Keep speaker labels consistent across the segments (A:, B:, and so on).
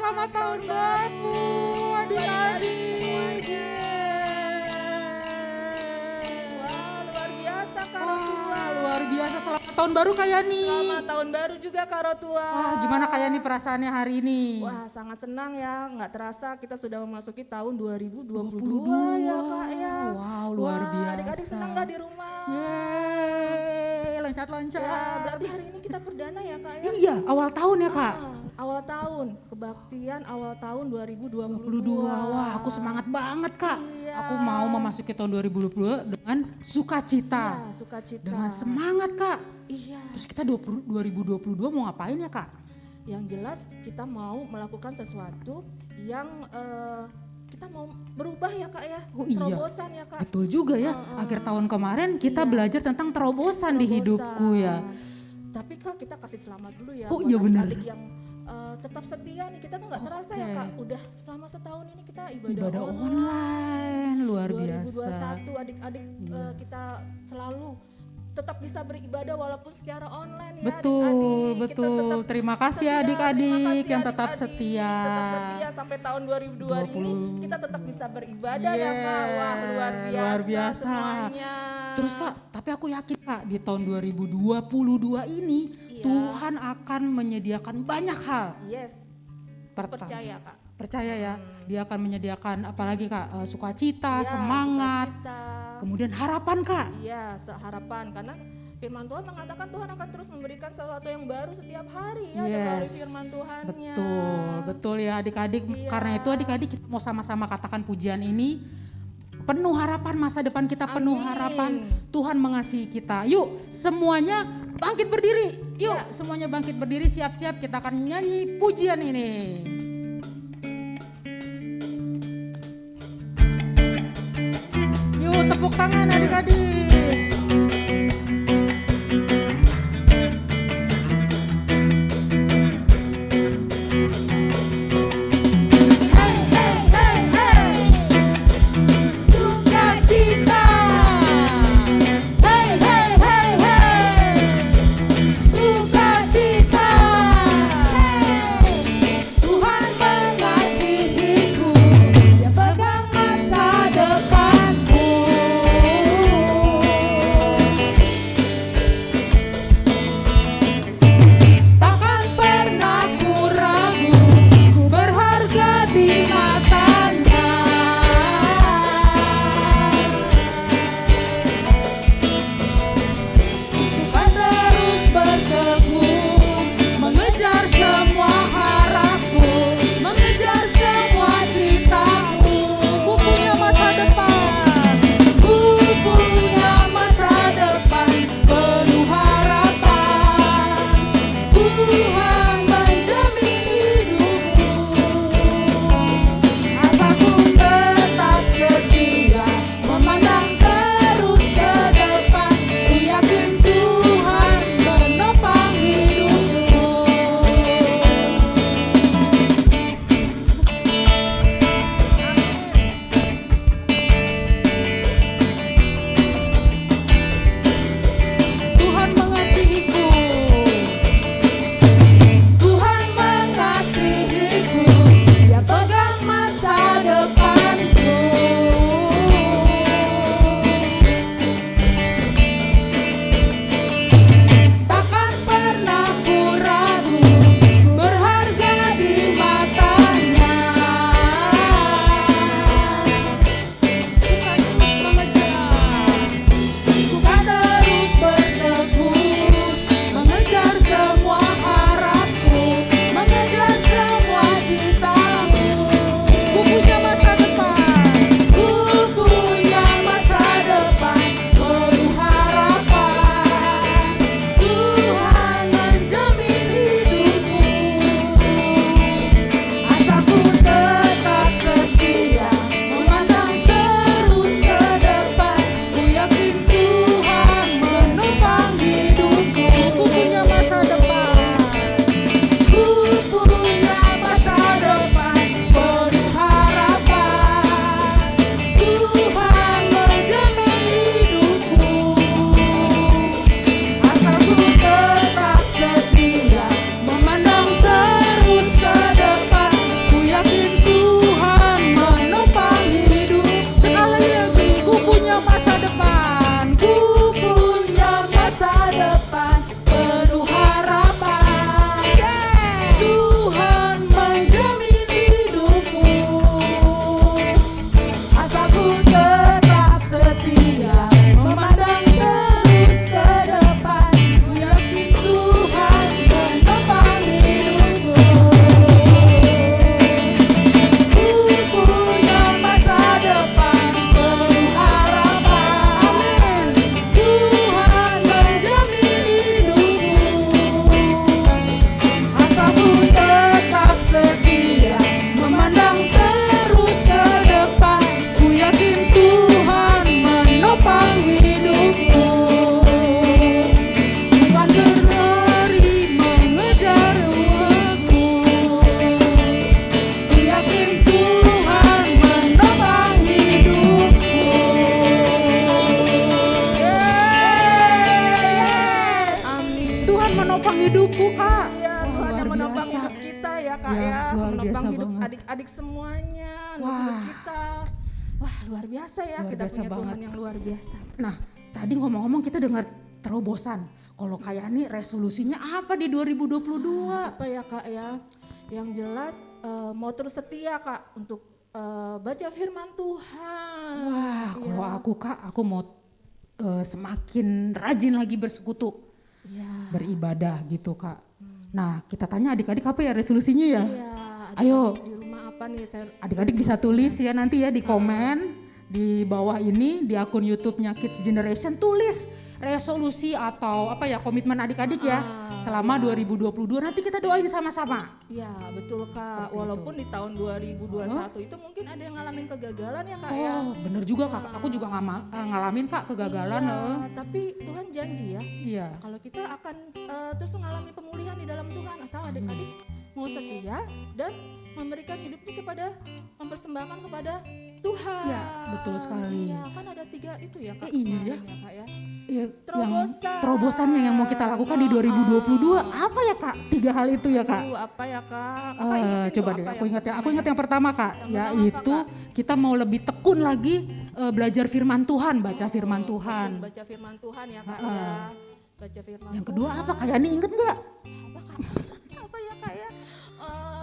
A: selamat tahun baru adik-adik
B: semuanya. Wah, luar biasa Kak Rotua.
A: Luar biasa, selamat tahun baru Kak Yani.
B: Selamat tahun baru juga Kak Rotua.
A: Wah, gimana Kak Yani perasaannya hari ini?
B: Wah, sangat senang ya, nggak terasa kita sudah memasuki tahun 2022 ya Kak ya.
A: Wow, luar biasa.
B: Adik-adik senang nggak di rumah?
A: Yeay, loncat-loncat.
B: Ya, berarti hari ini kita perdana ya Kak ya.
A: Iya, awal tahun ya Kak.
B: Awal tahun, kebaktian awal tahun 2022.
A: 22. Wah, aku semangat banget Kak.
B: Iya.
A: Aku mau memasuki tahun 2022 dengan sukacita.
B: Ya, sukacita.
A: Dengan semangat Kak.
B: Iya.
A: Terus kita 2022 mau ngapain ya Kak?
B: Yang jelas kita mau melakukan sesuatu yang kita mau berubah ya Kak ya.
A: Oh iya.
B: Terobosan ya Kak.
A: Betul juga ya, akhir tahun kemarin kita
B: Iya.
A: belajar tentang terobosan di hidupku ya.
B: Tapi Kak kita kasih selamat dulu ya.
A: Oh
B: buat
A: iya, benar.
B: adik-adik yang tetap setia nih, kita kan nggak terasa ya Kak. Udah selama setahun ini kita
A: Ibadah online, luar biasa.
B: 2021 adik-adik kita selalu tetap bisa beribadah walaupun secara online ya.
A: Betul,
B: adik-adik. Kita
A: betul.
B: tetap
A: Terima kasih
B: setia,
A: adik-adik
B: terima kasih
A: yang tetap
B: adik-adik.
A: setia.
B: Tetap setia sampai tahun 2022 ini kita tetap bisa beribadah ya Kak. Wah, luar biasa semuanya.
A: Terus Kak, tapi aku yakin Kak di tahun 2022 ini Tuhan akan menyediakan banyak hal.
B: Yes, percaya Kak.
A: Percaya ya, dia akan menyediakan apalagi Kak, sukacita, semangat,
B: Sukacita.
A: kemudian harapan Kak.
B: Iya, harapan karena firman Tuhan mengatakan Tuhan akan terus memberikan sesuatu yang baru setiap hari ya melalui firman Tuhannya.
A: Betul ya adik-adik. Karena itu adik-adik kita mau sama-sama katakan pujian ini. Penuh harapan, masa depan kita penuh harapan. Tuhan mengasihi kita. Yuk semuanya bangkit berdiri. Yuk semuanya bangkit berdiri, siap-siap kita akan nyanyi pujian ini. Yuk tepuk tangan adik-adik. hidupku Kak.
B: Iya,
A: Wah,
B: Tuhan yang
A: luar
B: menopang
A: biasa.
B: hidup kita ya Kak
A: Ya,
B: ya.
A: luar
B: Menopang
A: biasa
B: hidup
A: banget.
B: adik-adik semuanya,
A: Wah.
B: hidup kita. Wah, luar biasa ya,
A: Luar
B: kita
A: biasa
B: punya
A: banget.
B: Tuhan yang luar biasa.
A: Nah, tadi ngomong-ngomong kita dengar terobosan. Kalau kayak ini resolusinya apa di 2022?
B: Apa ya Kak ya? Yang jelas mau terus setia Kak untuk baca firman Tuhan.
A: Wah,
B: Iya.
A: kalau aku Kak, aku mau semakin rajin lagi bersekutu,
B: Iya.
A: beribadah gitu Kak. Nah, kita tanya adik-adik apa ya resolusinya ya?
B: Iya,
A: Ayo.
B: di rumah apa nih?
A: Adik-adik bisa tulis ya nanti ya di komen di bawah ini di akun YouTube-nya Kids Generation, tulis resolusi atau apa ya komitmen adik-adik ya selama 2022, nanti kita doain sama-sama.
B: Iya, betul Kak.
A: Seperti
B: Walaupun di tahun 2021 itu mungkin ada yang ngalamin kegagalan ya Kak ya.
A: Oh bener juga Kak, aku juga ngalamin Kak kegagalan.
B: Iya, tapi Tuhan janji ya,
A: Iya.
B: kalau kita akan terus mengalami pemulihan di dalam Tuhan asal adik-adik mau setia dan memberikan hidupnya kepada, mempersembahkan kepada Tuhan.
A: Iya, betul sekali.
B: Iya, kan ada 3 itu ya Kak.
A: Iya.
B: kemarin ya Kak ya.
A: Ya,
B: Terobosan.
A: yang terobosannya yang mau kita lakukan di 2022 apa ya Kak? 3 hal itu ya Kak.
B: Aduh, apa ya Kak? Kakak ingetin
A: Coba
B: tuh
A: deh,
B: apa
A: aku
B: yang
A: ingat ya.
B: pertama
A: Aku ingat yang pertama Kak,
B: Yang pertama apa,
A: yaitu
B: Kak?
A: kita mau lebih tekun lagi belajar firman Tuhan, baca firman Tuhan.
B: Betul, baca firman Tuhan ya Kak ya. Baca firman
A: Yang kedua
B: Tuhan.
A: apa? Kayak ini inget nggak?
B: Apa Kak? Apa ya Kak ya?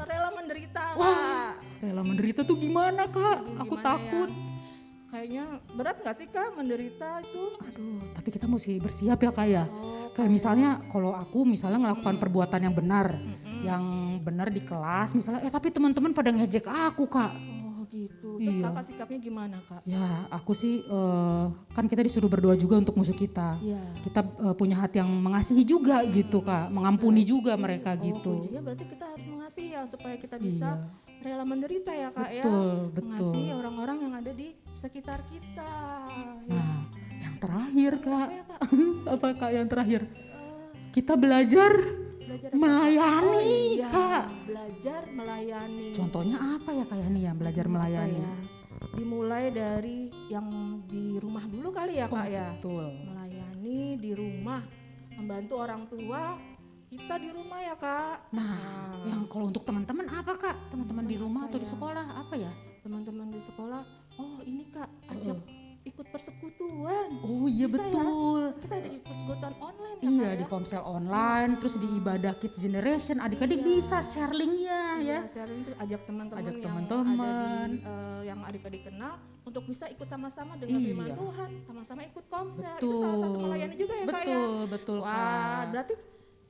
B: Rela menderita Kak.
A: Wah, rela menderita tuh gimana Kak?
B: Aduh,
A: Aku
B: gimana
A: takut.
B: ya? Kayaknya berat gak sih Kak menderita itu?
A: Aduh, tapi kita mesti bersiap ya Kak ya.
B: Oh,
A: Kayak misalnya kalau aku misalnya ngelakukan perbuatan yang benar di kelas misalnya, tapi teman-teman pada ngejek aku Kak.
B: oh gitu. Terus
A: Iya.
B: Kakak sikapnya gimana Kak?
A: Ya aku sih kan kita disuruh berdoa juga untuk musuh kita.
B: Iya.
A: Kita punya hati yang mengasihi juga gitu Kak, mengampuni juga mereka
B: Oh,
A: gitu.
B: kuncinya berarti kita harus mengasihi ya supaya kita bisa
A: Iya.
B: rela menderita ya Kak ya.
A: Betul.
B: Mengasihi orang-orang yang ada di sekitar kita. Ya.
A: Nah, yang terakhir Kak,
B: Apa ya Kak?
A: apa Kak yang terakhir? Kita belajar
B: Belajar apa, Kak?
A: melayani
B: Oh, iya.
A: Kak.
B: Belajar melayani.
A: Contohnya apa ya Kak ya belajar
B: Apa
A: melayani?
B: ya? Dimulai dari yang di rumah dulu kali ya Kak ya.
A: Betul.
B: Melayani di rumah, membantu orang tua kita di rumah ya Kak.
A: Nah, yang kalau untuk teman-teman apa Kak? Teman-teman di rumah atau di
B: ya?
A: sekolah apa ya?
B: Teman-teman di sekolah, oh ini Kak, ajak ikut persekutuan.
A: Oh iya
B: Bisa ya?
A: betul.
B: Kita ada di persekutuan online ya
A: Iya
B: Kak
A: di
B: ya.
A: Komsel online, terus di ibadah Kids Generation, adik-adik bisa share linknya ya.
B: Sharing itu ajak teman-teman
A: Ajak
B: yang
A: teman-teman.
B: ada di yang adik-adik kenal untuk bisa ikut sama-sama dengan firman
A: Iya.
B: Tuhan, sama-sama ikut komsel. Itu
A: Betul.
B: salah satu melayani juga ya Kak ya.
A: Betul, betul
B: Wah,
A: Kak.
B: berarti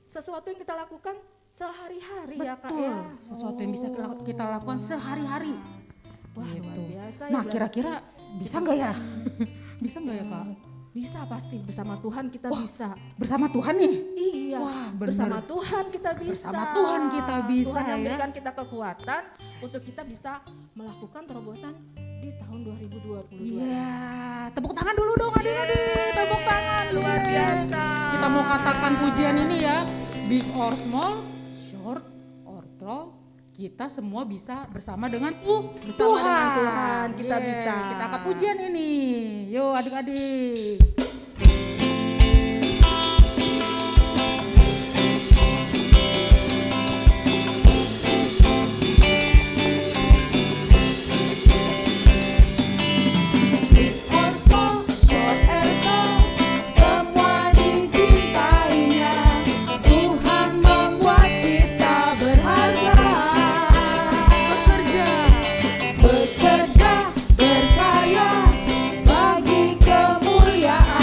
B: sesuatu yang kita lakukan sehari-hari ya Kak
A: Betul,
B: ya.
A: sesuatu yang bisa kita lakukan sehari-hari.
B: Wah,
A: Gitu.
B: luar biasa ya.
A: Nah
B: berarti.
A: kira-kira bisa nggak ya? Bisa nggak ya Kak?
B: Bisa pasti bersama Tuhan kita bisa.
A: Bersama Tuhan nih?
B: Iya,
A: Wah, benar.
B: bersama Tuhan kita bisa.
A: Bersama Tuhan kita bisa,
B: Tuhan yang
A: ya.
B: berikan kita kekuatan untuk kita bisa melakukan terobosan di tahun 2022.
A: Iya, tepuk tangan dulu dong adik-adik, tepuk tangan.
B: Luar biasa.
A: Kita mau katakan pujian ini ya, big or small, short or tall, kita semua bisa bersama dengan
B: Bersama dengan Tuhan, kita
A: Yeay,
B: bisa.
A: Kita angkat pujian ini, yuk adik-adik. Semua dicintainya, Tuhan membuat kita berharga. Bekerja, berkarya bagi kemuliaan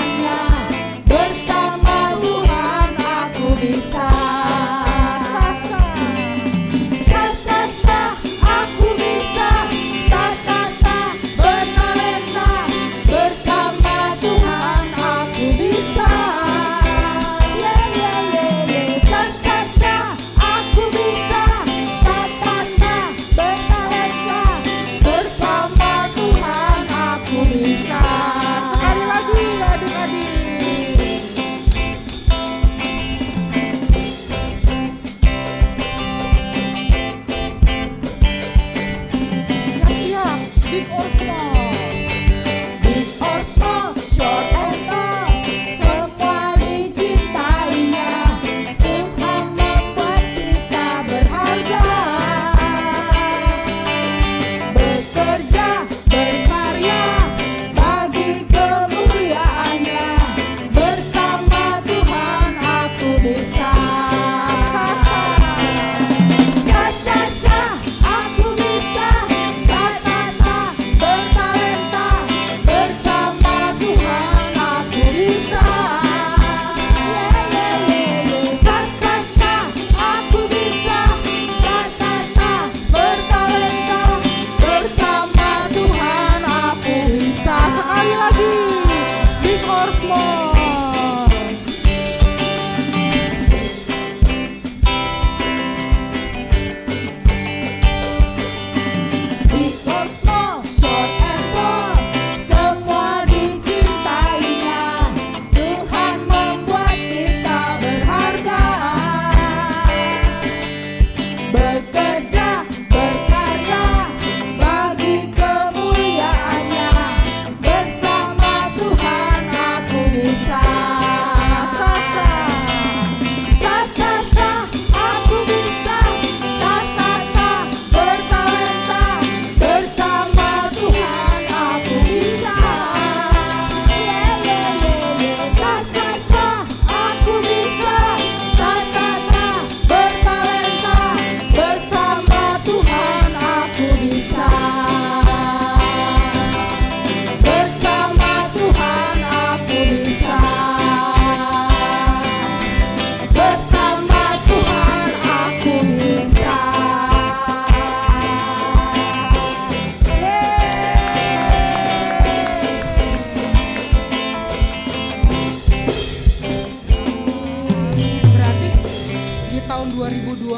A: tahun 2022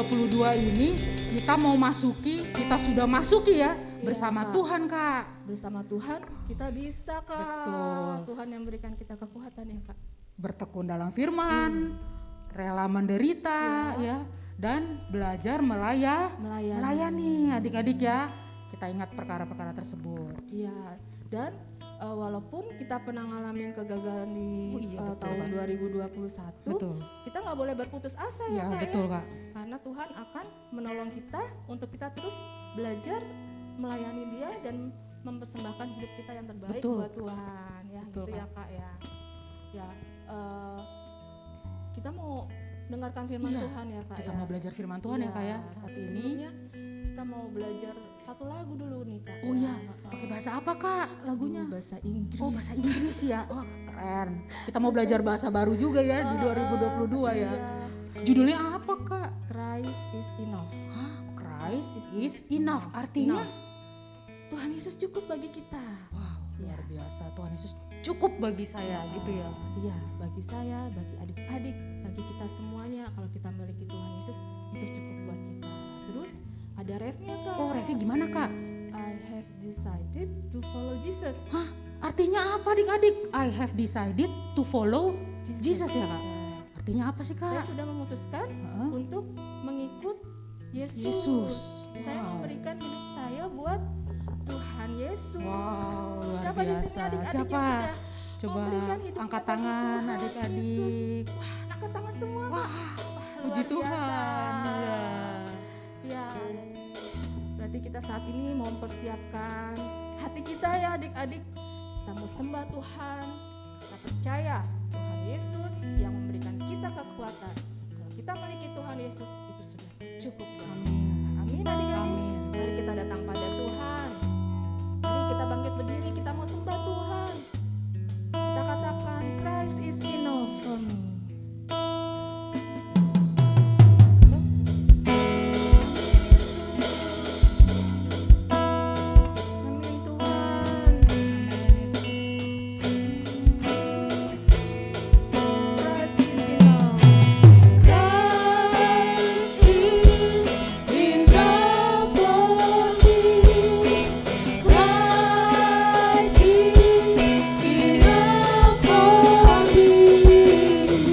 A: ini kita sudah masuki ya bersama
B: Kak.
A: Tuhan, Kak.
B: Bersama Tuhan kita bisa, Kak.
A: Betul.
B: Tuhan yang memberikan kita kekuatan ya, Kak.
A: Bertekun dalam firman, rela menderita ya, dan belajar melayani adik-adik ya. Kita ingat perkara-perkara tersebut.
B: Iya, dan walaupun kita pernah ngalamin kegagalan di
A: betul,
B: tahun
A: Kak.
B: 2021,
A: Betul.
B: kita nggak boleh berputus asa
A: Ya,
B: ya, Kak.
A: betul,
B: Ya.
A: Kak.
B: Karena Tuhan akan menolong kita untuk kita terus belajar melayani Dia dan mempersembahkan hidup kita yang terbaik
A: Betul.
B: buat Tuhan ya.
A: Betul,
B: Gitu ya, Kak ya. Ya, kita mau dengarkan firman
A: Iya,
B: Tuhan ya, Kak.
A: Kita
B: ya.
A: mau belajar firman Tuhan ya, Kak ya, saat
B: tapi
A: ini.
B: sebelumnya kita mau belajar satu lagu dulu nih, Kak.
A: Oh
B: ya.
A: iya, pakai bahasa apa, Kak, lagunya?
B: Bahasa Inggris.
A: Oh, bahasa Inggris ya. Wah, keren. Kita mau belajar bahasa baru juga ya di 2022 ya.
B: Iya.
A: Judulnya apa, Kak?
B: Christ is enough.
A: Hah, Christ is enough. Artinya?
B: Tuhan Yesus cukup bagi kita.
A: Wow, luar biasa. Tuhan Yesus cukup bagi saya gitu ya.
B: Iya, bagi saya, bagi adik-adik, bagi kita semuanya. Kalau kita memiliki Tuhan Yesus, itu cukup buat kita. Terus ada refnya, Kak.
A: Oh, refnya gimana, Kak?
B: I have decided to follow Jesus.
A: Hah, artinya apa adik-adik? I have decided to follow Jesus ya, Kak? Artinya apa sih,
B: Saya
A: Kak?
B: sudah memutuskan
A: Heeh.
B: untuk mengikut Yesus.
A: Yesus.
B: Saya
A: Wow.
B: memberikan hidup saya buat Tuhan Yesus.
A: Wow, luar
B: Siapa di sini
A: biasa.
B: adik-adik
A: Siapa?
B: yang sudah
A: Coba
B: memberikan hidup
A: angkat
B: kepada
A: tangan
B: Tuhan
A: adik-adik.
B: Wah, angkat tangan semua.
A: Wah,
B: Luar
A: puji
B: biasa.
A: Tuhan. Iya.
B: Ya, berarti kita saat ini mau mempersiapkan hati kita ya adik-adik. Kita mau sembah Tuhan. Kita percaya Tuhan Yesus yang memberikan kita kekuatan. Kalau kita memiliki Tuhan Yesus, itu sudah cukup.
A: Amin.
B: Amin adik-adik.
A: Amin.
B: Mari kita datang pada Tuhan. Mari kita bangkit berdiri, kita mau sembah Tuhan. Kita katakan Christ is enough for me. Amin Tuhan. Christ is enough.
C: Christ is enough for me. Christ is enough for me.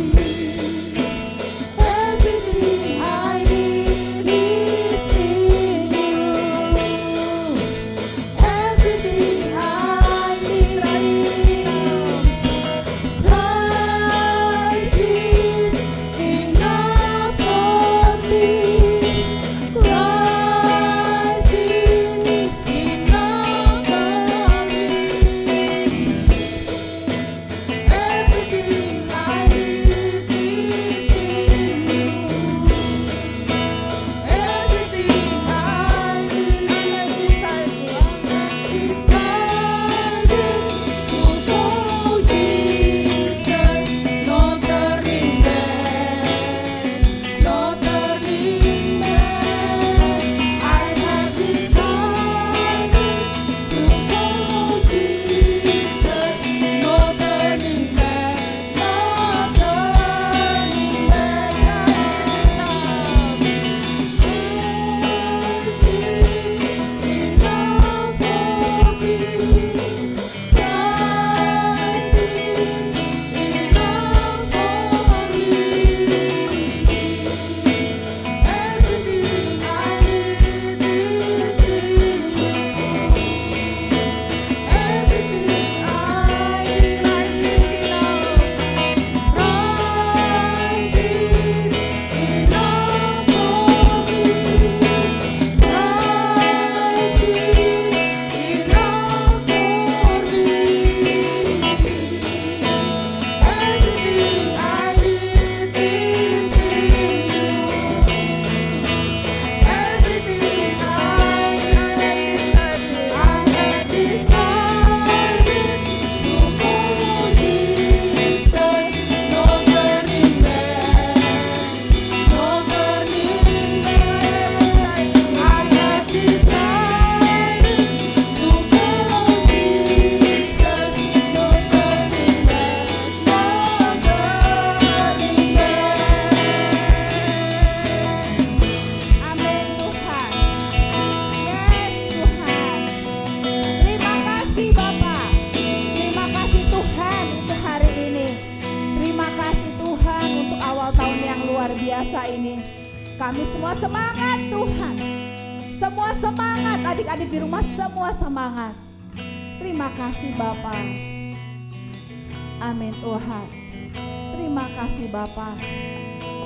B: Kami semua semangat Tuhan. Semua semangat, adik-adik di rumah semua semangat. Terima kasih Bapa. Amin Tuhan. Terima kasih Bapa.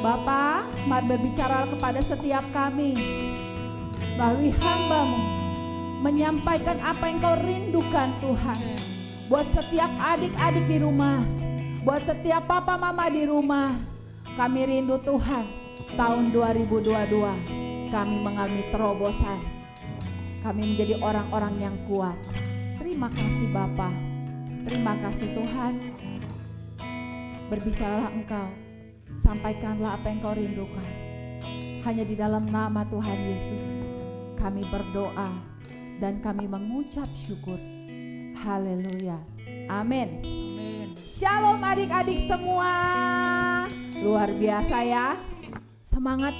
B: Bapa, mari berbicara kepada setiap kami melalui hamba-Mu, menyampaikan apa yang Kau rindukan Tuhan. Buat setiap adik-adik di rumah, buat setiap papa mama di rumah, kami rindu Tuhan. Tahun 2022 kami mengalami terobosan. Kami menjadi orang-orang yang kuat. Terima kasih Bapa. Terima kasih Tuhan. Berbicaralah Engkau, sampaikanlah apa yang Kau rindukan. Hanya di dalam nama Tuhan Yesus kami berdoa dan kami mengucap syukur. Haleluya. Amin.
A: Amin.
B: Shalom adik-adik semua. Luar biasa ya. Semangat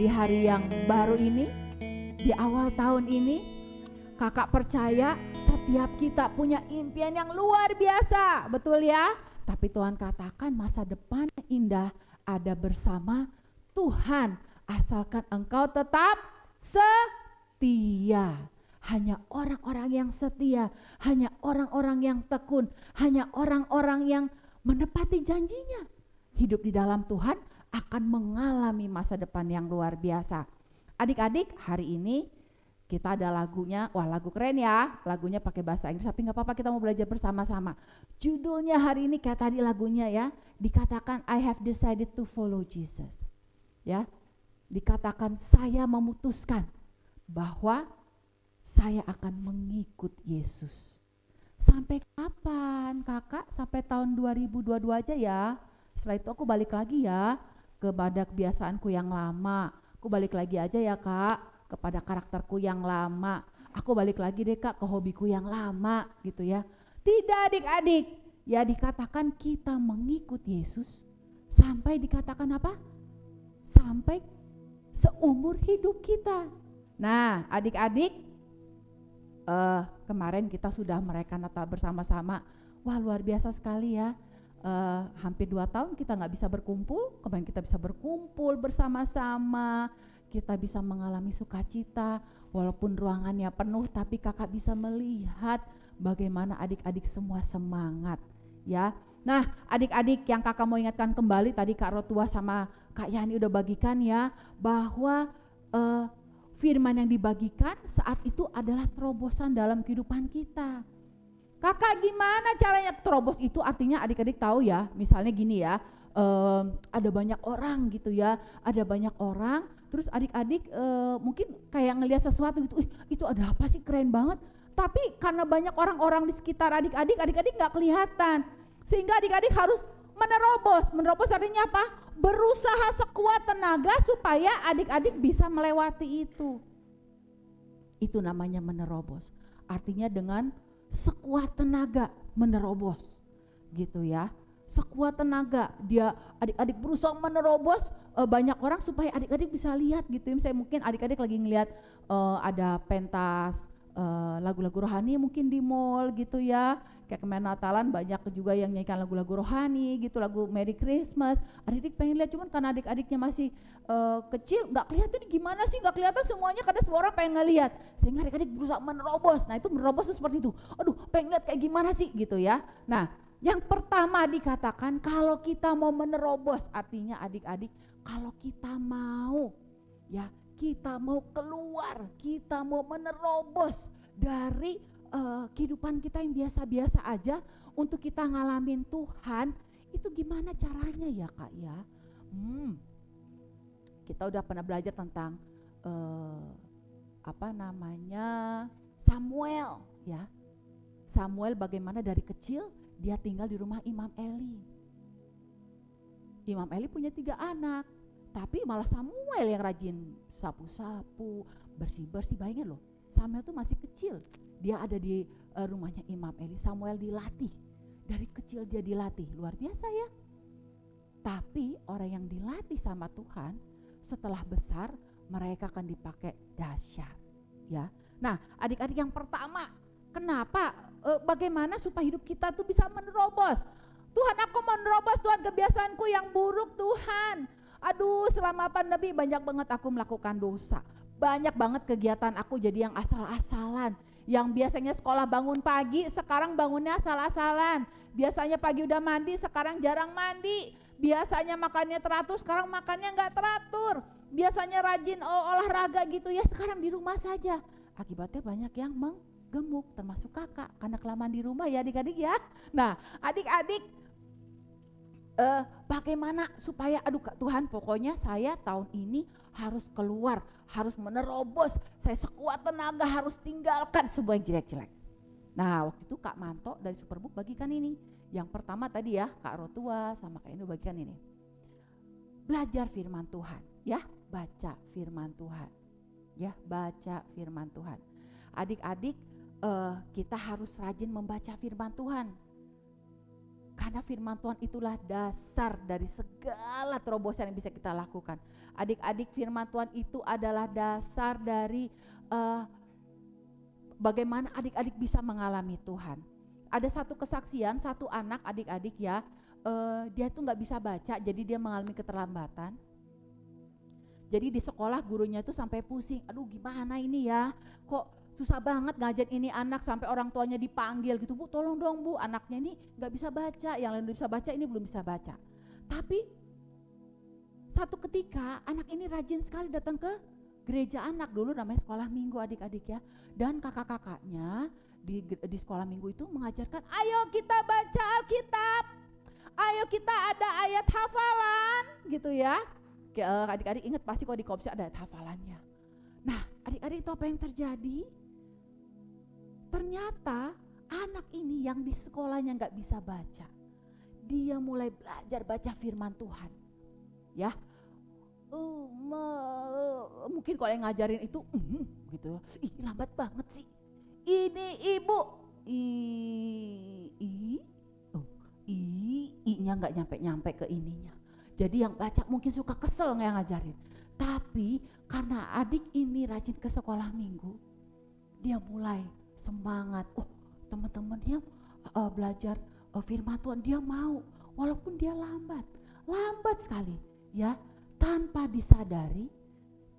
B: di hari yang baru ini, di awal tahun ini. Kakak percaya setiap kita punya impian yang luar biasa, betul ya? Tapi Tuhan katakan masa depan yang indah ada bersama Tuhan, asalkan engkau tetap setia. Hanya orang-orang yang setia, hanya orang-orang yang tekun, hanya orang-orang yang menepati janjinya. Hidup di dalam Tuhan akan mengalami masa depan yang luar biasa. Adik-adik, hari ini kita ada lagunya, wah lagu keren ya, lagunya pakai bahasa Inggris, tapi gak apa-apa kita mau belajar bersama-sama. Judulnya hari ini kayak tadi lagunya ya, dikatakan I have decided to follow Jesus. Ya, dikatakan saya memutuskan bahwa saya akan mengikut Yesus. Sampai kapan kakak? Sampai tahun 2022 aja ya. Setelah itu aku balik lagi ya kepada kebiasaanku yang lama. Aku balik lagi aja ya kak kepada karakterku yang lama. Aku balik lagi deh kak ke hobiku yang lama gitu ya. Tidak adik-adik. Ya dikatakan kita mengikut Yesus sampai dikatakan apa? Sampai seumur hidup kita. Nah adik-adik, kemarin kita sudah merayakan Natal bersama-sama. Wah luar biasa sekali ya. Hampir 2 tahun kita gak bisa berkumpul. Kemarin kita bisa berkumpul bersama-sama. Kita bisa mengalami sukacita. Walaupun ruangannya penuh tapi kakak bisa melihat bagaimana adik-adik semua semangat ya. Nah adik-adik yang kakak mau ingatkan kembali, tadi Kak Rotua sama Kak Yani udah bagikan ya, bahwa firman yang dibagikan saat itu adalah terobosan dalam kehidupan kita. Kakak gimana caranya terobos itu? Artinya adik-adik tahu ya, misalnya gini ya, ada banyak orang gitu ya, ada banyak orang, terus adik-adik mungkin kayak ngelihat sesuatu gitu, itu ada apa sih keren banget, tapi karena banyak orang-orang di sekitar adik-adik gak kelihatan, sehingga adik-adik harus menerobos artinya apa? Berusaha sekuat tenaga supaya adik-adik bisa melewati itu. Itu namanya menerobos, artinya dengan sekuat tenaga menerobos gitu ya. Sekuat tenaga dia adik-adik berusaha menerobos banyak orang supaya adik-adik bisa lihat gitu ya. Misalnya mungkin adik-adik lagi ngelihat ada pentas lagu-lagu rohani mungkin di mall gitu ya. Kayak kemarin Natalan banyak juga yang nyanyikan lagu-lagu rohani gitu, lagu Merry Christmas. Adik-adik pengen lihat, cuman karena adik-adiknya masih kecil nggak kelihatan gimana sih, nggak kelihatan semuanya karena semua orang pengen ngelihat. Sehingga adik-adik berusaha menerobos. Nah itu menerobos itu seperti itu. Aduh pengen lihat kayak gimana sih gitu ya. Nah yang pertama dikatakan kalau kita mau menerobos, artinya adik-adik kalau kita mau ya, kita mau keluar, kita mau menerobos dari kehidupan kita yang biasa-biasa aja untuk kita ngalamin Tuhan, itu gimana caranya ya kak ya? Kita udah pernah belajar tentang Samuel ya. Samuel bagaimana dari kecil dia tinggal di rumah Imam Eli. Imam Eli punya 3 anak, tapi malah Samuel yang rajin sapu-sapu, bersih-bersih. Bayangin loh, Samuel tuh masih kecil, dia ada di rumahnya Imam Eli. Samuel dilatih, dari kecil dia dilatih, luar biasa ya. Tapi orang yang dilatih sama Tuhan, setelah besar mereka akan dipakai dahsyat ya. Nah adik-adik yang pertama, kenapa? Bagaimana supaya hidup kita tuh bisa menerobos? Tuhan aku mau menerobos Tuhan kebiasaanku yang buruk Tuhan.
D: Aduh, selama pandemi banyak banget aku melakukan dosa. Banyak banget kegiatan aku jadi yang asal-asalan. Yang biasanya sekolah bangun pagi, sekarang bangunnya asal-asalan. Biasanya pagi udah mandi, sekarang jarang mandi. Biasanya makannya teratur, sekarang makannya nggak teratur. Biasanya rajin olahraga gitu ya, sekarang di rumah saja. Akibatnya banyak yang menggemuk, termasuk kakak, karena kelamaan di rumah ya adik-adik ya. Nah, adik-adik, bagaimana supaya Tuhan, pokoknya saya tahun ini harus keluar, harus menerobos, saya sekuat tenaga harus tinggalkan semua yang jelek-jelek. Nah, waktu itu Kak Manto dari Superbook bagikan ini. Yang pertama tadi ya, Kak Rotua sama Kak Indo bagikan ini. Belajar firman Tuhan, ya, baca firman Tuhan. Ya, baca firman Tuhan. Adik-adik, kita harus rajin membaca firman Tuhan. Karena firman Tuhan itulah dasar dari segala terobosan yang bisa kita lakukan. Adik-adik, firman Tuhan itu adalah dasar dari bagaimana adik-adik bisa mengalami Tuhan. Ada satu kesaksian, satu anak adik-adik ya, dia tuh gak bisa baca, jadi dia mengalami keterlambatan. Jadi di sekolah gurunya tuh sampai pusing, aduh gimana ini ya, kok susah banget ngajar ini anak, sampai orang tuanya dipanggil gitu, Bu tolong dong Bu, anaknya ini gak bisa baca, yang lain udah bisa baca, ini belum bisa baca. Tapi satu ketika anak ini rajin sekali datang ke gereja anak, dulu namanya sekolah minggu adik-adik ya, dan kakak-kakaknya di sekolah minggu itu mengajarkan, ayo kita baca Alkitab, ayo kita ada ayat hafalan gitu ya. Adik-adik ingat pasti kalau di kopsi ada ayat hafalannya. Nah adik-adik itu apa yang terjadi? Ternyata anak ini yang di sekolahnya gak bisa baca, dia mulai belajar baca firman Tuhan ya. Mungkin kalau yang ngajarin itu gitu, ih lambat banget sih ini ibu, i-nya gak nyampe ke ininya. Jadi yang baca mungkin suka kesel yang ngajarin. Tapi karena adik ini rajin ke sekolah minggu, dia mulai semangat. Oh teman-temannya belajar firman Tuhan, dia mau walaupun dia lambat sekali ya. Tanpa disadari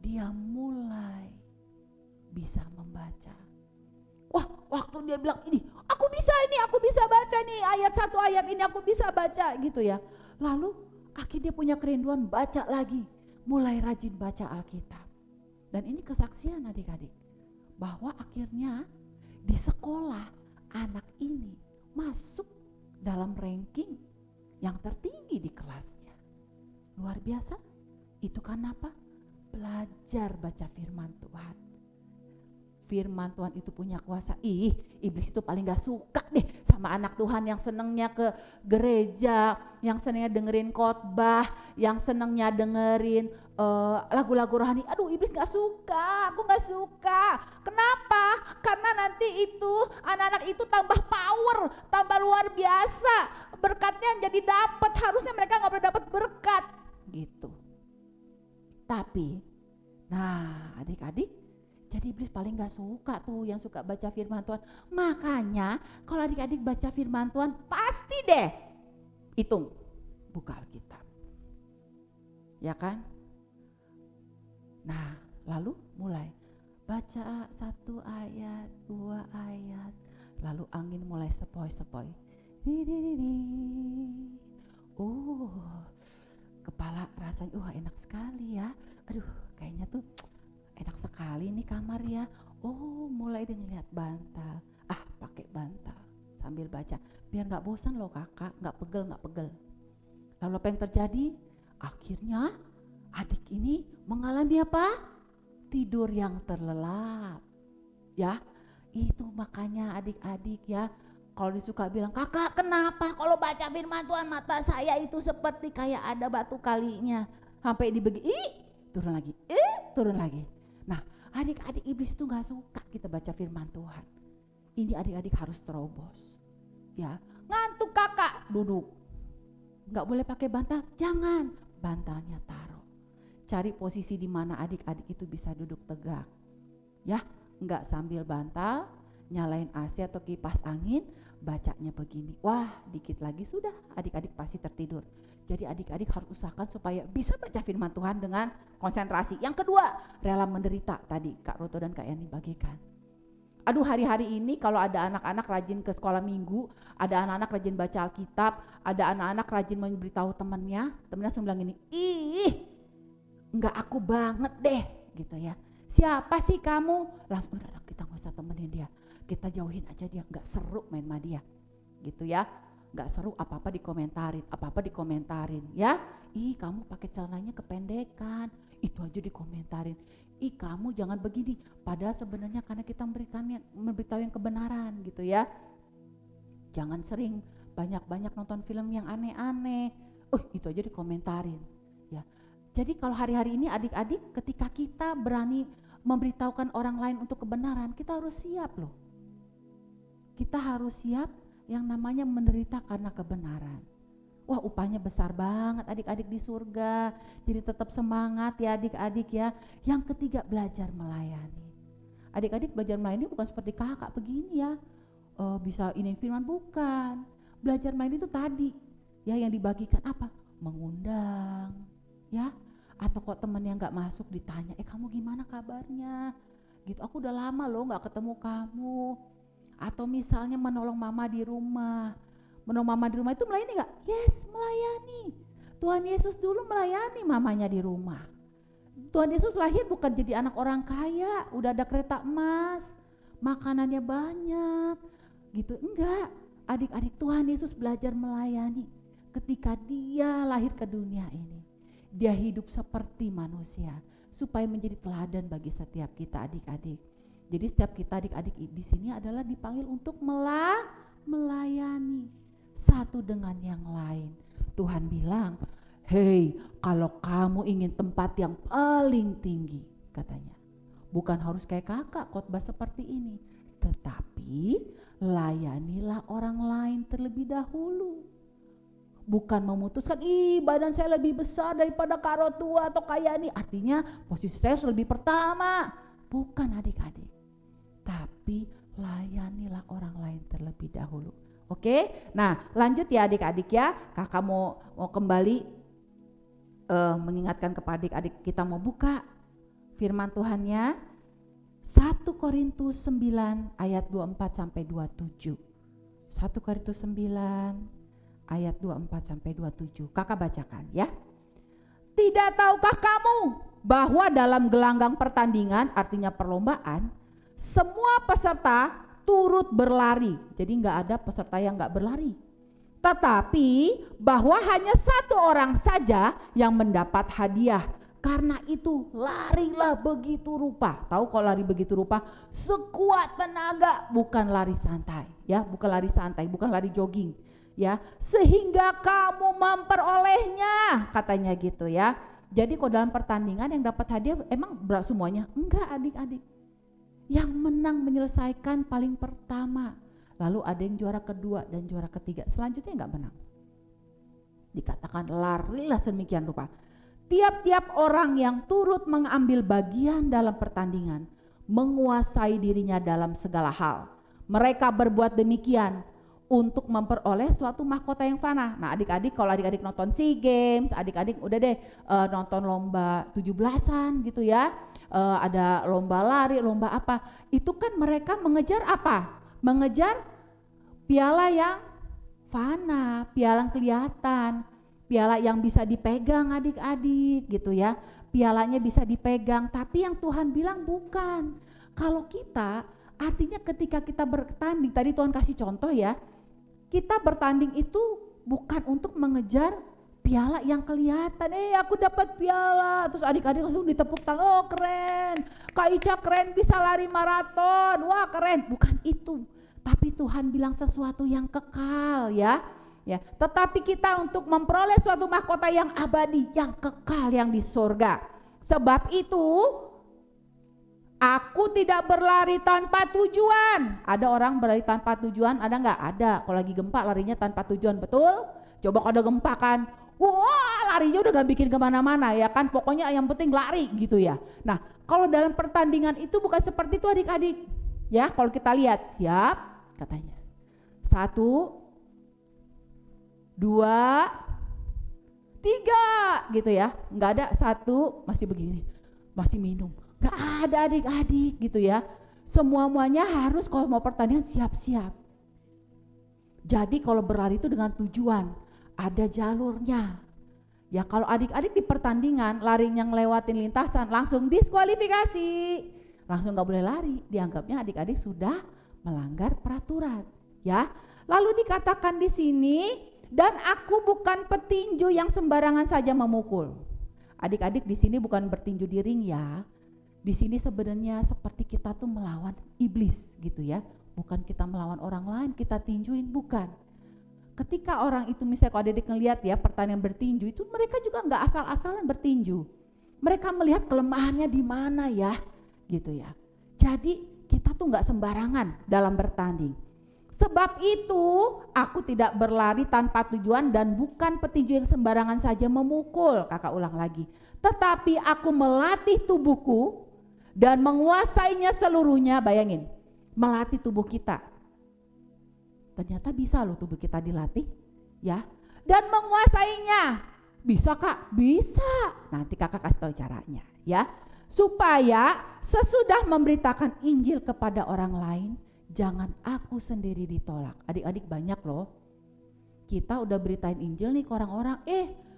D: dia mulai bisa membaca. Wah waktu dia bilang ini aku bisa baca nih ayat ini aku bisa baca gitu ya. Lalu akhirnya dia punya kerinduan baca lagi, mulai rajin baca Alkitab. Dan ini kesaksian adik-adik, bahwa akhirnya di sekolah anak ini masuk dalam ranking yang tertinggi di kelasnya. Luar biasa. Itu karena apa? Belajar baca firman Tuhan. Firman Tuhan itu punya kuasa. Iblis itu paling gak suka deh sama anak Tuhan yang senengnya ke gereja, yang senengnya dengerin khotbah, yang senengnya dengerin lagu-lagu rohani. Aduh iblis gak suka, aku gak suka. Kenapa? Karena nanti itu anak-anak itu tambah power, tambah luar biasa. Berkatnya jadi dapat, harusnya mereka gak boleh dapat berkat gitu. Tapi, nah adik-adik, jadi iblis paling gak suka tuh yang suka baca firman Tuhan. Makanya kalau adik-adik baca firman Tuhan pasti deh hitung, buka Alkitab. Ya kan? Nah lalu mulai baca 1 ayat, 2 ayat. Lalu angin mulai sepoi-sepoi. Kepala rasanya enak sekali ya. Aduh kayaknya tuh enak sekali nih kamar ya. Mulai deh ngeliat bantal. Pakai bantal sambil baca. Biar gak bosan loh kakak, gak pegel. Lalu apa yang terjadi? Akhirnya adik ini mengalami apa? Tidur yang terlelap. Ya, itu makanya adik-adik ya. Kalau disuka bilang, kakak kenapa kalau baca firman Tuhan mata saya itu seperti kayak ada batu kalinya. Sampai turun lagi. Nah adik-adik iblis itu gak suka kita baca firman Tuhan. Ini adik-adik harus terobos. Ya, ngantuk kakak, duduk. Gak boleh pakai bantal, jangan. Bantalnya taruh. Cari posisi di mana adik-adik itu bisa duduk tegak. Ya, gak sambil bantal, nyalain AC atau kipas angin, bacanya begini. Wah, dikit lagi sudah adik-adik pasti tertidur. Jadi adik-adik harus usahakan supaya bisa baca firman Tuhan dengan konsentrasi. Yang kedua, rela menderita, tadi Kak Roto dan Kak Yani bagikan. Aduh, hari-hari ini kalau ada anak-anak rajin ke sekolah minggu, ada anak-anak rajin baca Alkitab, ada anak-anak rajin memberitahu temannya langsung bilang gini, ih enggak aku banget deh gitu ya. Siapa sih kamu? Langsung udah kita gak usah temenin dia, kita jauhin aja dia, enggak seru main sama dia gitu ya. Enggak seru, apa-apa dikomentarin ya. Ih kamu pakai celananya kependekan, itu aja dikomentarin. Ih kamu jangan begini, padahal sebenarnya karena kita memberitahu yang kebenaran gitu ya. Jangan sering banyak-banyak nonton film yang aneh-aneh, itu aja dikomentarin ya. Jadi kalau hari-hari ini adik-adik, ketika kita berani memberitahukan orang lain untuk kebenaran, kita harus siap loh. Kita harus siap yang namanya menderita karena kebenaran. Wah, upahnya besar banget adik-adik di surga. Jadi tetap semangat ya adik-adik ya. Yang ketiga, belajar melayani. Adik-adik belajar melayani bukan seperti kakak begini ya. Bisa ini firman, bukan. Belajar melayani itu tadi ya, yang dibagikan apa? Mengundang ya. Atau kok teman yang gak masuk ditanya, kamu gimana kabarnya? Gitu, aku udah lama loh gak ketemu kamu. Atau misalnya menolong mama di rumah. Menolong mama di rumah itu melayani gak? Yes, melayani. Tuhan Yesus dulu melayani mamanya di rumah. Tuhan Yesus lahir bukan jadi anak orang kaya, udah ada kereta emas, makanannya banyak gitu, enggak. Adik-adik, Tuhan Yesus belajar melayani ketika dia lahir ke dunia ini. Dia hidup seperti manusia supaya menjadi teladan bagi setiap kita adik-adik. Jadi setiap kita adik-adik di sini adalah dipanggil untuk melayani satu dengan yang lain. Tuhan bilang, hei kalau kamu ingin tempat yang paling tinggi, katanya, bukan harus kayak kakak khotbah seperti ini, tetapi layanilah orang lain terlebih dahulu. Bukan memutuskan, badan saya lebih besar daripada Kak Rotua atau Kak Yani, artinya posisi saya lebih pertama. Bukan adik-adik, tapi layanilah orang lain terlebih dahulu. Oke, nah lanjut ya adik-adik ya. Kakak mau kembali mengingatkan kepada adik-adik, kita mau buka firman Tuhannya 1 Korintus 9 ayat 24 sampai 27. 1 Korintus 9 ayat 24 sampai 27. Kakak bacakan ya. Tidak tahukah kamu bahwa dalam gelanggang pertandingan, artinya perlombaan, semua peserta turut berlari. Jadi enggak ada peserta yang enggak berlari. Tetapi bahwa hanya satu orang saja yang mendapat hadiah. Karena itu larilah begitu rupa. Tahu kalau lari begitu rupa? Sekuat tenaga, bukan lari santai ya, bukan lari santai, bukan lari jogging ya, sehingga kamu memperolehnya, katanya gitu ya. Jadi kalau dalam pertandingan yang dapat hadiah emang berat semuanya? Enggak adik-adik. Yang menang menyelesaikan paling pertama, lalu ada yang juara kedua dan juara ketiga, selanjutnya enggak menang. Dikatakan larilah sedemikian rupa. Tiap-tiap orang yang turut mengambil bagian dalam pertandingan menguasai dirinya dalam segala hal. Mereka berbuat demikian untuk memperoleh suatu mahkota yang fana. Nah adik-adik, kalau adik-adik nonton SEA Games, adik-adik udah deh nonton lomba 17-an gitu ya, ada lomba lari, lomba apa, itu kan mereka mengejar apa? Mengejar piala yang fana, piala yang kelihatan, piala yang bisa dipegang adik-adik gitu ya, pialanya bisa dipegang. Tapi yang Tuhan bilang bukan. Kalau kita, artinya ketika kita bertanding, tadi Tuhan kasih contoh ya, kita bertanding itu bukan untuk mengejar piala yang kelihatan. Aku dapat piala, terus adik-adik langsung ditepuk tangan, oh keren, Kak Ica keren bisa lari maraton, wah keren. Bukan itu, tapi Tuhan bilang sesuatu yang kekal ya. Tetapi kita untuk memperoleh suatu mahkota yang abadi, yang kekal, yang di surga. Sebab itu aku tidak berlari tanpa tujuan. Ada orang berlari tanpa tujuan, ada enggak? Ada. Kalau lagi gempa larinya tanpa tujuan, betul? Coba kalau ada gempa kan, wah larinya udah gak bikin kemana-mana ya kan, pokoknya yang penting lari gitu ya. Nah kalau dalam pertandingan itu bukan seperti itu adik-adik. Ya, kalau kita lihat, siap katanya. 1, 2, 3 gitu ya. Enggak ada, 1 masih begini, masih minum. Enggak ada adik-adik gitu ya. Semuanya harus kalau mau pertandingan siap-siap. Jadi kalau berlari itu dengan tujuan, ada jalurnya. Ya kalau adik-adik di pertandingan larinya ngelewatin lintasan langsung diskualifikasi. Langsung enggak boleh lari, dianggapnya adik-adik sudah melanggar peraturan, ya. Lalu dikatakan di sini, dan aku bukan petinju yang sembarangan saja memukul. Adik-adik di sini bukan bertinju di ring ya. Di sini sebenarnya seperti kita tuh melawan iblis gitu ya. Bukan kita melawan orang lain, kita tinjuin, bukan. Ketika orang itu misalnya kalau adik-adik ngelihat ya pertandingan bertinju itu mereka juga nggak asal-asalan bertinju. Mereka melihat kelemahannya di mana ya, gitu ya. Jadi kita tuh nggak sembarangan dalam bertanding. Sebab itu aku tidak berlari tanpa tujuan dan bukan petinju yang sembarangan saja memukul. Kakak ulang lagi. Tetapi aku melatih tubuhku dan menguasainya seluruhnya. Bayangin, melatih tubuh kita. Ternyata bisa loh tubuh kita dilatih, ya. Dan menguasainya. Bisa Kak? Bisa. Nanti Kakak kasih tahu caranya, ya. Supaya sesudah memberitakan Injil kepada orang lain, jangan aku sendiri ditolak. Adik-adik banyak loh. Kita udah beritain Injil nih ke orang-orang.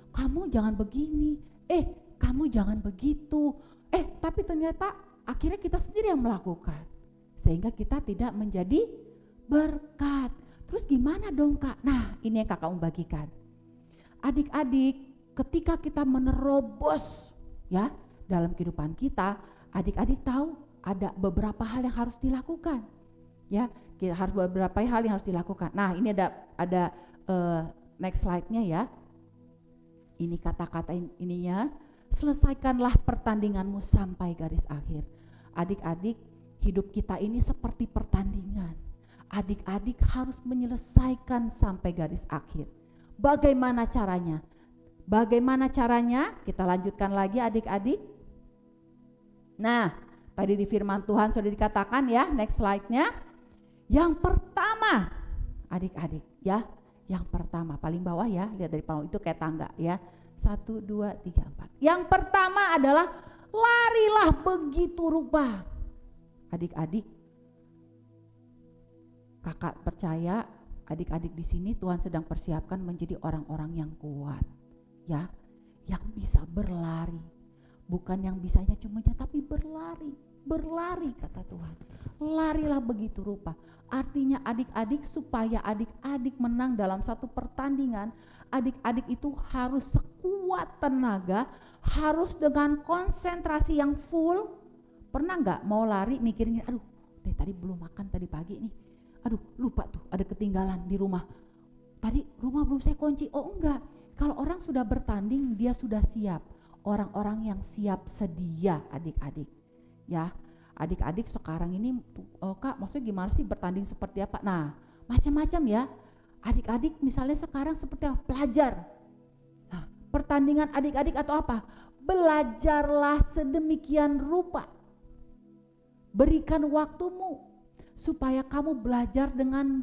D: Kamu jangan begini. Kamu jangan begitu. Tapi ternyata akhirnya kita sendiri yang melakukan. Sehingga kita tidak menjadi berkat. Terus gimana dong Kak? Nah ini yang Kakak mau bagikan. Adik-adik ketika kita menerobos ya dalam kehidupan kita, adik-adik tahu ada beberapa hal yang harus dilakukan. Ya, harus beberapa hal yang harus dilakukan. Nah, ini ada next slide-nya ya. Ini kata-kata ininya, selesaikanlah pertandinganmu sampai garis akhir. Adik-adik, hidup kita ini seperti pertandingan. Adik-adik harus menyelesaikan sampai garis akhir. Bagaimana caranya? Bagaimana caranya? Kita lanjutkan lagi adik-adik. Nah, tadi di firman Tuhan sudah dikatakan ya, next slide-nya. Yang pertama, adik-adik ya, yang pertama paling bawah ya, lihat dari bawah itu kayak tangga ya. 1, 2, 3, 4. Yang pertama adalah larilah begitu rupa. Adik-adik, kakak percaya adik-adik di sini Tuhan sedang persiapkan menjadi orang-orang yang kuat ya, yang bisa berlari. Bukan yang bisanya cuma tapi berlari kata Tuhan. Larilah begitu rupa. Artinya adik-adik supaya adik-adik menang dalam satu pertandingan, adik-adik itu harus sekuat tenaga, harus dengan konsentrasi yang full. Pernah nggak mau lari mikirin, aduh tadi belum makan tadi pagi nih, aduh lupa tuh ada ketinggalan di rumah, tadi rumah belum saya kunci. Oh enggak, kalau orang sudah bertanding dia sudah siap, orang-orang yang siap sedia adik-adik ya. Adik-adik sekarang ini Kak maksudnya gimana sih bertanding seperti apa? Nah macam-macam ya. Adik-adik misalnya sekarang seperti apa? Pelajar. Nah pertandingan adik-adik atau apa? Belajarlah sedemikian rupa. Berikan waktumu supaya kamu belajar dengan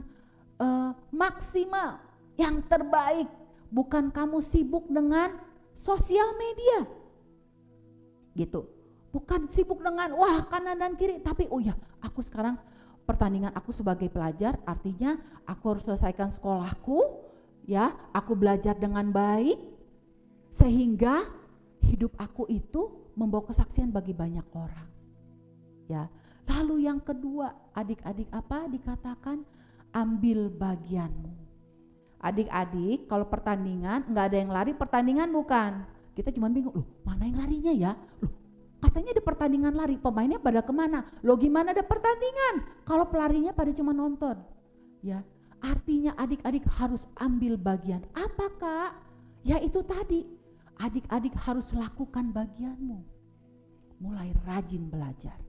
D: maksimal, yang terbaik. Bukan kamu sibuk dengan sosial media gitu. Bukan sibuk dengan wah kanan dan kiri, tapi oh ya aku sekarang pertandingan aku sebagai pelajar, artinya aku harus selesaikan sekolahku ya, aku belajar dengan baik sehingga hidup aku itu membawa kesaksian bagi banyak orang ya. Lalu yang kedua adik-adik apa dikatakan? Ambil bagianmu. Adik-adik kalau pertandingan nggak ada yang lari, pertandingan bukan, kita cuma bingung loh mana yang larinya ya, loh katanya ada pertandingan lari, pemainnya pada kemana? Loh gimana ada pertandingan kalau pelarinya pada cuma nonton? Ya, artinya adik-adik harus ambil bagian. Apa Kak? Ya itu tadi, adik-adik harus lakukan bagianmu. Mulai rajin belajar.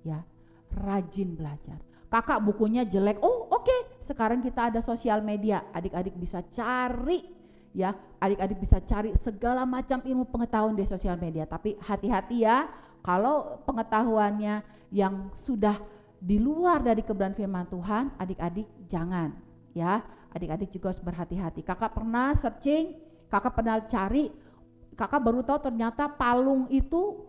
D: Ya, rajin belajar. Kakak bukunya jelek, oh oke. Sekarang kita ada sosial media, adik-adik bisa cari. Ya, adik-adik bisa cari segala macam ilmu pengetahuan di sosial media. Tapi hati-hati ya, kalau pengetahuannya yang sudah di luar dari kebenaran firman Tuhan, adik-adik jangan ya. Adik-adik juga harus berhati-hati. Kakak pernah searching, kakak pernah cari, kakak baru tahu ternyata palung itu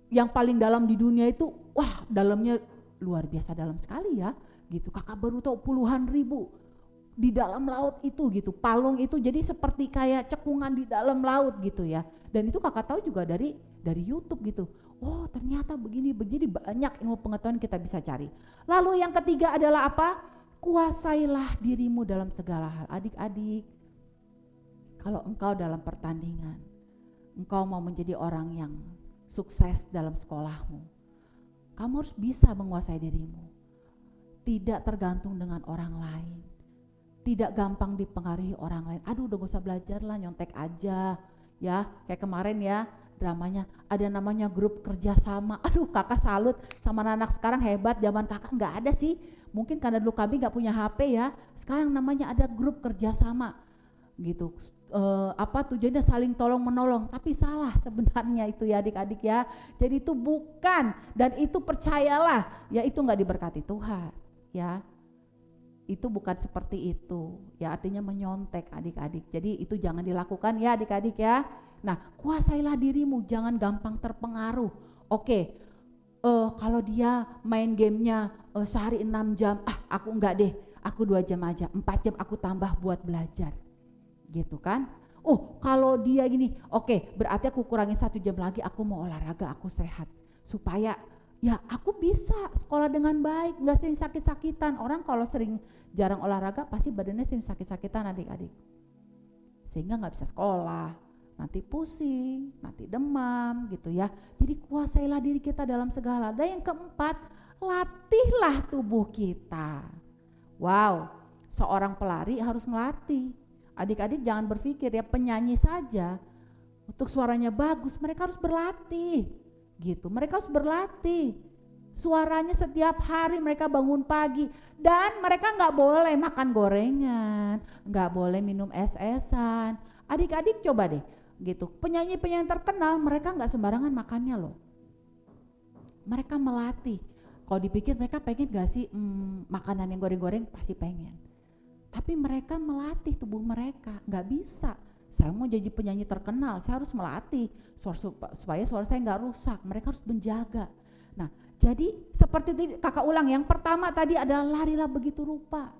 D: yang paling dalam di dunia itu, wah dalamnya luar biasa dalam sekali ya gitu. Kakak baru tahu puluhan ribu di dalam laut itu gitu. Palung itu jadi seperti kayak cekungan di dalam laut gitu ya. Dan itu kakak tahu juga dari YouTube gitu. Oh ternyata begini, banyak ilmu pengetahuan kita bisa cari. Lalu yang ketiga adalah apa? Kuasailah dirimu dalam segala hal. Adik-adik, kalau engkau dalam pertandingan, engkau mau menjadi orang yang sukses dalam sekolahmu, kamu harus bisa menguasai dirimu. Tidak tergantung dengan orang lain. Tidak gampang dipengaruhi orang lain. Aduh udah gak usah belajar lah, nyontek aja. Ya kayak kemarin ya dramanya ada namanya grup kerjasama. Aduh kakak salut sama anak sekarang hebat. Zaman kakak nggak ada sih, mungkin karena dulu kami nggak punya HP ya. Sekarang namanya ada grup kerjasama gitu. Apa tujuannya saling tolong menolong, tapi salah sebenarnya itu ya adik-adik ya. Jadi itu bukan, dan itu percayalah ya itu nggak diberkati Tuhan ya. Itu bukan seperti itu ya, artinya menyontek adik-adik. Jadi itu jangan dilakukan ya adik-adik ya. Nah kuasailah dirimu, jangan gampang terpengaruh. Oke, kalau dia main gamenya sehari 6 jam, aku enggak deh, aku 2 jam aja, 4 jam aku tambah buat belajar gitu kan. Oh kalau dia gini, oke berarti aku kurangin 1 jam lagi, aku mau olahraga, aku sehat supaya ya aku bisa sekolah dengan baik, nggak sering sakit-sakitan. Orang kalau jarang olahraga pasti badannya sering sakit-sakitan adik-adik, sehingga nggak bisa sekolah, nanti pusing, nanti demam gitu ya. Jadi kuasailah diri kita dalam segala. Dan yang keempat, latihlah tubuh kita. Wow, seorang pelari harus melatih. Adik-adik jangan berpikir ya penyanyi saja untuk suaranya bagus, mereka harus berlatih gitu. Mereka harus berlatih suaranya setiap hari, mereka bangun pagi, dan mereka nggak boleh makan gorengan, nggak boleh minum es-esan. Adik-adik coba deh gitu, penyanyi-penyanyi terkenal mereka nggak sembarangan makannya loh. Mereka melatih. Kalau dipikir mereka pengen gak sih makanan yang goreng-goreng, pasti pengen. Tapi mereka melatih tubuh mereka, nggak bisa. Saya mau jadi penyanyi terkenal, saya harus melatih supaya suara saya nggak rusak. Mereka harus menjaga. Nah, jadi seperti itu kakak ulang. Yang pertama tadi adalah larilah begitu rupa.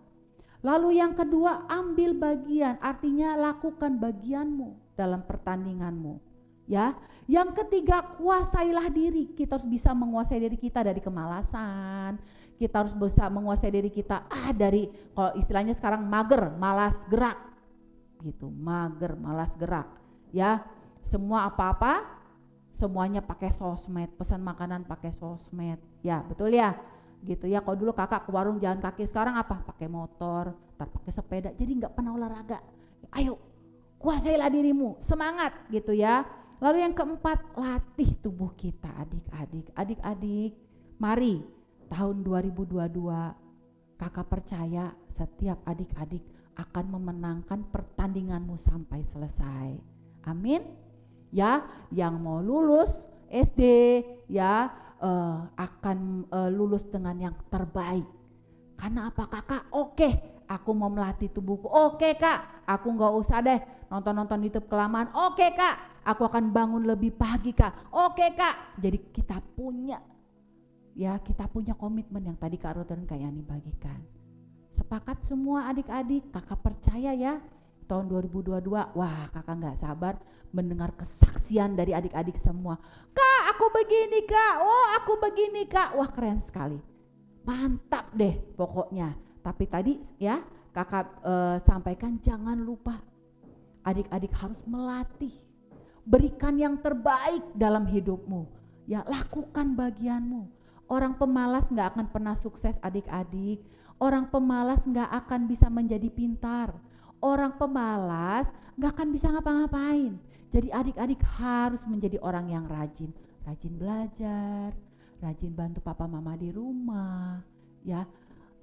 D: Lalu yang kedua, ambil bagian, artinya lakukan bagianmu dalam pertandinganmu. Ya, yang ketiga kuasailah diri. Kita harus bisa menguasai diri kita dari kemalasan. Kita harus bisa menguasai diri kita dari, kalau istilahnya sekarang mager, malas gerak. Gitu, mager, malas gerak. Ya, semua apa-apa semuanya pakai sosmed, pesan makanan pakai sosmed. Ya, betul ya. Gitu ya. Kalau dulu kakak ke warung jalan kaki, sekarang apa? Pakai motor, ntar pakai sepeda. Jadi nggak pernah olahraga. Ayo, kuasailah dirimu, semangat gitu ya. Lalu yang keempat, latih tubuh kita adik-adik. Adik-adik, mari tahun 2022 kakak percaya setiap adik-adik akan memenangkan pertandinganmu sampai selesai. Amin. Ya, yang mau lulus SD ya akan lulus dengan yang terbaik. Karena apa kakak? Oke, aku mau melatih tubuhku. Oke kak, aku nggak usah deh nonton YouTube kelamaan. Oke kak, aku akan bangun lebih pagi kak. Oke kak, jadi kita punya komitmen yang tadi Kak Ruth dan Kak Yani bagikan. Sepakat semua adik-adik, kakak percaya ya tahun 2022, wah kakak gak sabar mendengar kesaksian dari adik-adik semua. Kak aku begini kak, oh aku begini kak, wah keren sekali. Mantap deh pokoknya. Tapi tadi ya kakak sampaikan jangan lupa adik-adik harus melatih. Berikan yang terbaik dalam hidupmu. Ya lakukan bagianmu. Orang pemalas gak akan pernah sukses adik-adik. Orang pemalas gak akan bisa menjadi pintar. Orang pemalas gak akan bisa ngapa-ngapain. Jadi adik-adik harus menjadi orang yang rajin. Rajin belajar, rajin bantu papa mama di rumah. Ya,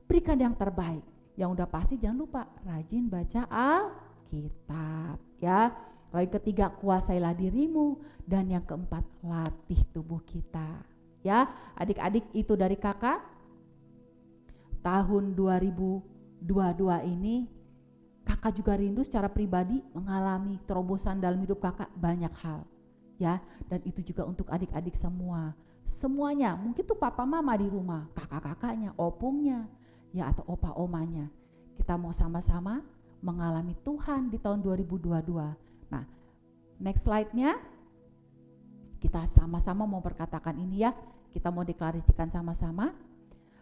D: berikan yang terbaik. Yang udah pasti jangan lupa rajin baca Alkitab. Ya, lalu yang ketiga kuasailah dirimu. Dan yang keempat latih tubuh kita. Ya, adik-adik itu dari kakak. tahun 2022 ini kakak juga rindu secara pribadi mengalami terobosan dalam hidup kakak banyak hal ya, dan itu juga untuk adik-adik semuanya, mungkin tuh papa mama di rumah, kakak-kakaknya, opungnya ya, atau opa omanya. Kita mau sama-sama mengalami Tuhan di tahun 2022. Nah, next slide-nya kita sama-sama mau berkatakan ini ya, kita mau deklarasikan sama-sama.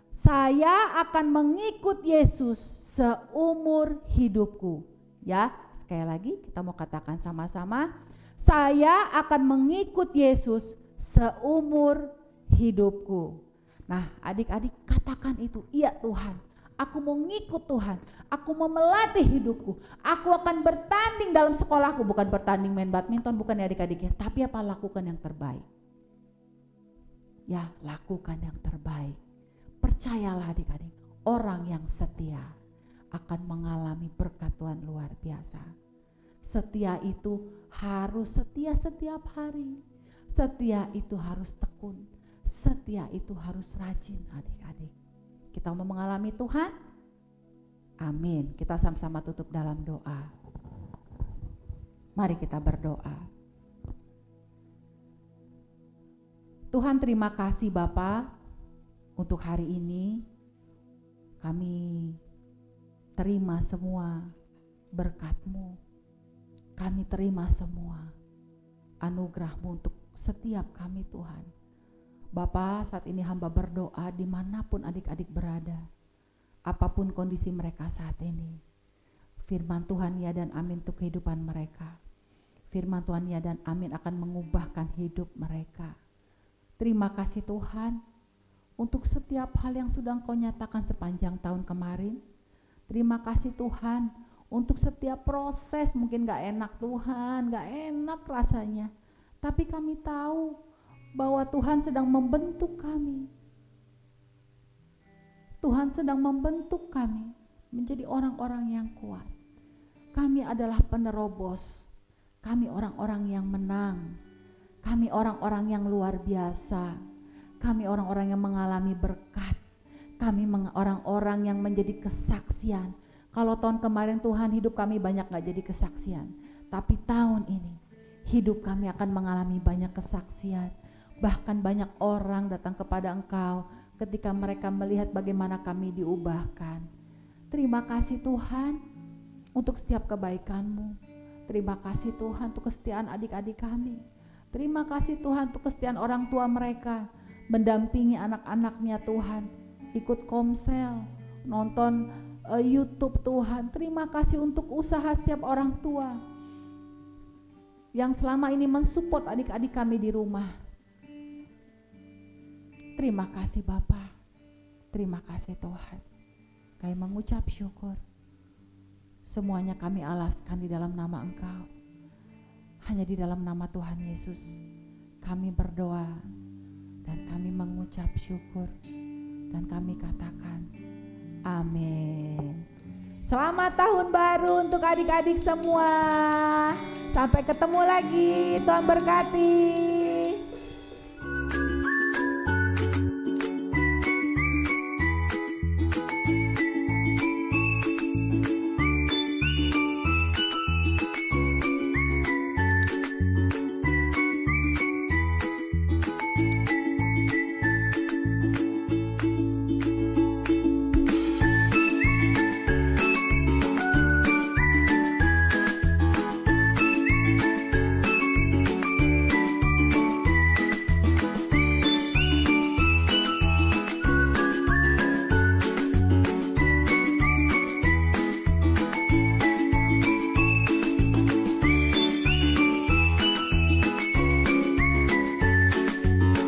D: Saya akan mengikut Yesus seumur hidupku. Ya, sekali lagi kita mau katakan sama-sama. Saya akan mengikut Yesus seumur hidupku. Nah, adik-adik katakan itu. Iya Tuhan, aku mau ngikut Tuhan. Aku mau melatih hidupku. Aku akan bertanding dalam sekolahku. Bukan bertanding main badminton, bukan ya adik-adik ya. Tapi apa, lakukan yang terbaik. Ya, lakukan yang terbaik. Percayalah adik-adik, orang yang setia akan mengalami berkat Tuhan luar biasa. Setia itu harus setia setiap hari. Setia itu harus tekun. Setia itu harus rajin adik-adik. Kita mau mengalami Tuhan? Amin. Kita sama-sama tutup dalam doa. Mari kita berdoa. Tuhan, terima kasih Bapa. Untuk hari ini kami terima semua berkat-Mu. Kami terima semua anugerah-Mu untuk setiap kami Tuhan. Bapa, saat ini hamba berdoa dimanapun adik-adik berada, apapun kondisi mereka saat ini. Firman Tuhan ya dan amin untuk kehidupan mereka. Firman Tuhan ya dan amin akan mengubahkan hidup mereka. Terima kasih Tuhan untuk setiap hal yang sudah Engkau nyatakan sepanjang tahun kemarin. Terima kasih Tuhan untuk setiap proses, mungkin gak enak Tuhan, gak enak rasanya. Tapi kami tahu bahwa Tuhan sedang membentuk kami. Tuhan sedang membentuk kami menjadi orang-orang yang kuat. Kami adalah penerobos. Kami orang-orang yang menang. Kami orang-orang yang luar biasa. Kami orang-orang yang mengalami berkat. Kami orang-orang yang menjadi kesaksian. Kalau tahun kemarin Tuhan hidup kami banyak gak jadi kesaksian. Tapi tahun ini hidup kami akan mengalami banyak kesaksian. Bahkan banyak orang datang kepada Engkau ketika mereka melihat bagaimana kami diubahkan. Terima kasih Tuhan untuk setiap kebaikan-Mu. Terima kasih Tuhan untuk kesetiaan adik-adik kami. Terima kasih Tuhan untuk kesetiaan orang tua mereka. Mendampingi anak-anaknya Tuhan, ikut komsel, nonton YouTube Tuhan. Terima kasih untuk usaha setiap orang tua yang selama ini mensupport adik-adik kami di rumah. Terima kasih Bapa, terima kasih Tuhan. Kami mengucap syukur. Semuanya kami alaskan di dalam nama Engkau. Hanya di dalam nama Tuhan Yesus kami berdoa. Dan kami mengucap syukur dan kami katakan amin. Selamat tahun baru untuk adik-adik semua. Sampai ketemu lagi, Tuhan berkati.